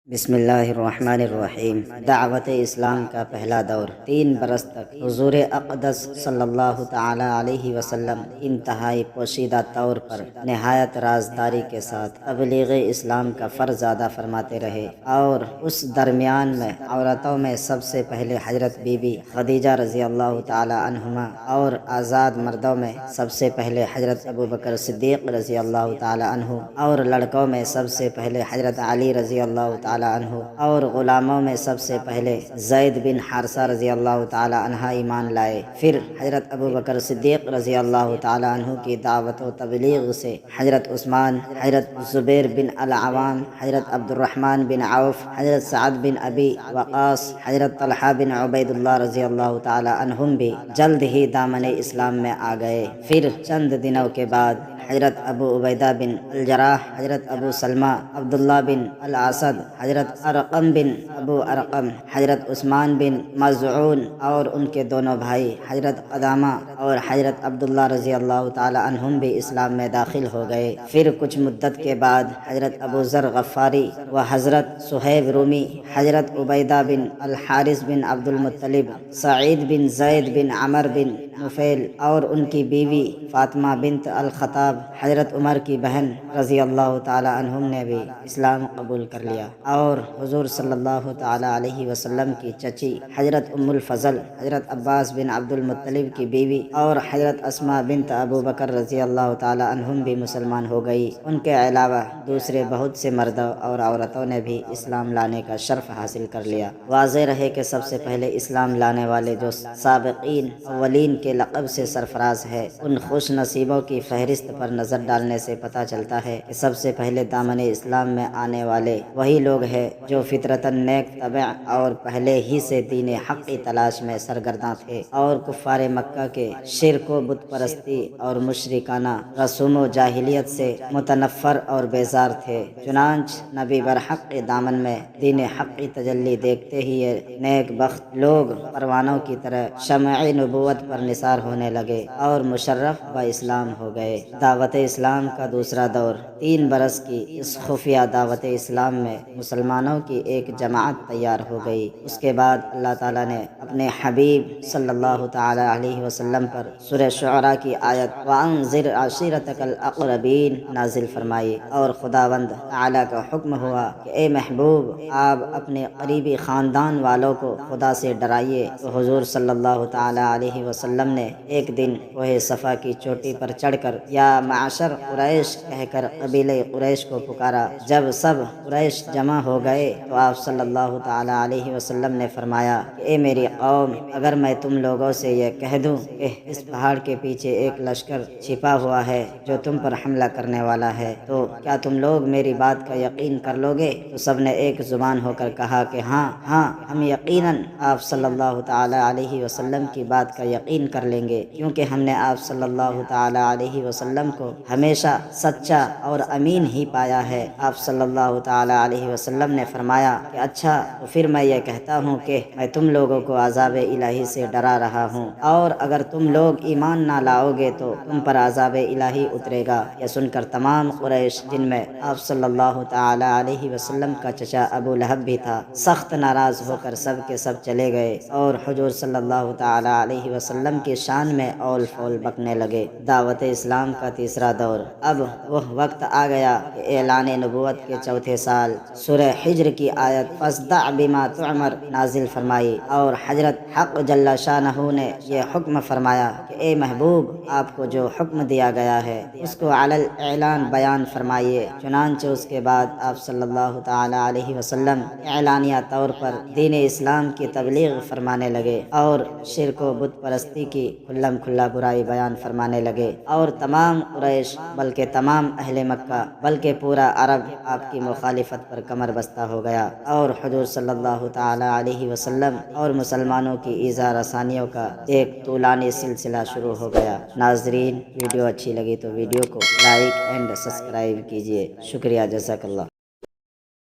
بسم اللہ الرحمن الرحیم۔ دعوت اسلام کا پہلا دور 3 برس تک حضور اقدس صلی اللہ تعالی علیہ وسلم انتہائی پوشیدہ طور پر نہایت رازداری کے ساتھ تبلیغ اسلام کا فرض ادا فرماتے رہے، اور اس درمیان میں عورتوں میں سب سے پہلے حضرت بی بی خدیجہ رضی اللہ تعالی عنہما، اور آزاد مردوں میں سب سے پہلے حضرت ابوبکر صدیق رضی اللہ تعالی عنہ، اور لڑکوں میں سب سے پہلے حضرت علی رضی اللہ تعالی عنہ، اور غلاموں میں سب سے پہلے زید بن حارثہ رضی اللہ تعالی عنہ ایمان لائے۔ پھر حضرت ابوبکر صدیق رضی اللہ تعالی عنہ کی دعوت و تبلیغ سے حضرت عثمان، حضرت زبیر بن العوام، حضرت عبد الرحمن بن عوف، حضرت سعد بن ابی وقاص، حضرت طلحہ بن عبید اللہ رضی اللہ تعالی عنہم بھی جلد ہی دامن اسلام میں آ گئے۔ پھر چند دنوں کے بعد حضرت ابو عبیدہ بن الجراح، حضرت ابو سلمہ، عبداللہ بن الاسد، حضرت ارقم بن ابو ارقم، حضرت عثمان بن مظعون اور ان کے دونوں بھائی حضرت قدامہ اور حضرت عبداللہ رضی اللہ تعالی عنہم بھی اسلام میں داخل ہو گئے۔ پھر کچھ مدت کے بعد حضرت ابو ذر غفاری و حضرت صہیب رومی، حضرت عبیدہ بن الحارث بن عبد المطلب، سعید بن زید بن عمر بن نفیل اور ان کی بیوی فاطمہ بنت الخطاب، حضرت عمر کی بہن رضی اللہ تعالی عنہم نے بھی اسلام قبول کر لیا، اور حضور صلی اللہ تعالی علیہ وسلم کی چچی حضرت ام الفضل، حضرت عباس بن عبد المطلب کی بیوی اور حضرت اسماء بنت ابو بکر رضی اللہ تعالی عنہم بھی مسلمان ہو گئی۔ ان کے علاوہ دوسرے بہت سے مردوں اور عورتوں نے بھی اسلام لانے کا شرف حاصل کر لیا۔ واضح رہے کہ سب سے پہلے اسلام لانے والے جو سابقین اولین کے لقب سے سرفراز ہے، ان خوش نصیبوں کی فہرست پر نظر ڈالنے سے پتہ چلتا ہے کہ سب سے پہلے دامن اسلام میں آنے والے وہی لوگ ہیں جو فطرتاً نیک طبع اور پہلے ہی سے دین حق کی تلاش میں سرگرداں تھے، اور کفار مکہ کے شرک و بت پرستی اور مشرکانہ رسوم و جاہلیت سے متنفر اور بیزار تھے۔ چنانچہ نبی برحق کے دامن میں دین حق کی تجلی دیکھتے ہی یہ نیک بخت لوگ پروانوں کی طرح شمع نبوت پر نثار ہونے لگے اور مشرف با اسلام ہو گئے۔ دعوت اسلام کا دوسرا دور 3 برس کی اس خفیہ دعوت اسلام میں مسلمانوں کی ایک جماعت تیار ہو گئی۔ اس کے بعد اللہ تعالیٰ نے اپنے حبیب صلی اللہ تعالی علیہ وسلم پر سورہ شعراء کی آیت وَأَنذِرْ عَشِيرَتَكَ الْأَقْرَبِينَ نازل فرمائی، اور خداوند تعالیٰ کا حکم ہوا کہ اے محبوب، آپ اپنے قریبی خاندان والوں کو خدا سے ڈرائیے۔ تو حضور صلی اللہ تعالی علیہ وسلم نے ایک دن کوہ صفا کی چوٹی پر چڑھ کر یا معشر قریش کہہ کر قبیلہ قریش کو پکارا۔ جب سب قریش جمع ہو گئے تو آپ صلی اللہ تعالی علیہ وسلم نے فرمایا کہ اے میری قوم، اگر میں تم لوگوں سے یہ کہہ دوں کہ اس پہاڑ کے پیچھے ایک لشکر چھپا ہوا ہے جو تم پر حملہ کرنے والا ہے، تو کیا تم لوگ میری بات کا یقین کر لو گے؟ تو سب نے ایک زبان ہو کر کہا کہ ہاں ہاں، ہم یقیناً آپ صلی اللہ تعالی علیہ وسلم کی بات کا یقین کر لیں گے، کیونکہ ہم نے آپ صلی اللہ تعالی علیہ وسلم کو ہمیشہ سچا اور امین ہی پایا ہے۔ آپ صلی اللہ تعالی علیہ وسلم نے فرمایا کہ اچھا، تو پھر میں یہ کہتا ہوں کہ میں تم لوگوں کو عذاب الہی سے ڈرا رہا ہوں، اور اگر تم لوگ ایمان نہ لاؤ گے تو تم پر عذاب الہی اترے گا۔ یہ سن کر تمام قریش، جن میں آپ صلی اللہ تعالی علیہ وسلم کا چچا ابو لہب بھی تھا، سخت ناراض ہو کر سب کے سب چلے گئے، اور حضور صلی اللہ تعالی علیہ وسلم کی شان میں اول فول بکنے لگے۔ دعوت اسلام کا تیسرا دور اب وہ وقت آ گیا کہ اعلان نبوت کے چوتھے سال سورہ حجر کی آیت فاصدع بما تؤمر نازل فرمائی، اور حضرت حق جل شانہ نے یہ حکم فرمایا کہ اے محبوب، آپ کو جو حکم دیا گیا ہے اس کو علی الاعلان بیان فرمائیے۔ چنانچہ اس کے بعد آپ صلی اللہ تعالی علیہ وسلم اعلانیہ طور پر دین اسلام کی تبلیغ فرمانے لگے، اور شرک و بت پرستی کی کھلم کھلا برائی بیان فرمانے لگے، اور تمام قریش بلکہ تمام اہل مکہ بلکہ پورا عرب آپ کی مخالفت پر کمر بستہ ہو گیا، اور حضور صلی اللہ تعالی علیہ وسلم اور مسلمانوں کی ایذا رسانیوں کا ایک طولانی سلسلہ شروع ہو گیا۔ ناظرین، ویڈیو اچھی لگی تو ویڈیو کو لائک اینڈ سبسکرائب کیجیے۔ شکریہ، جزاک اللہ۔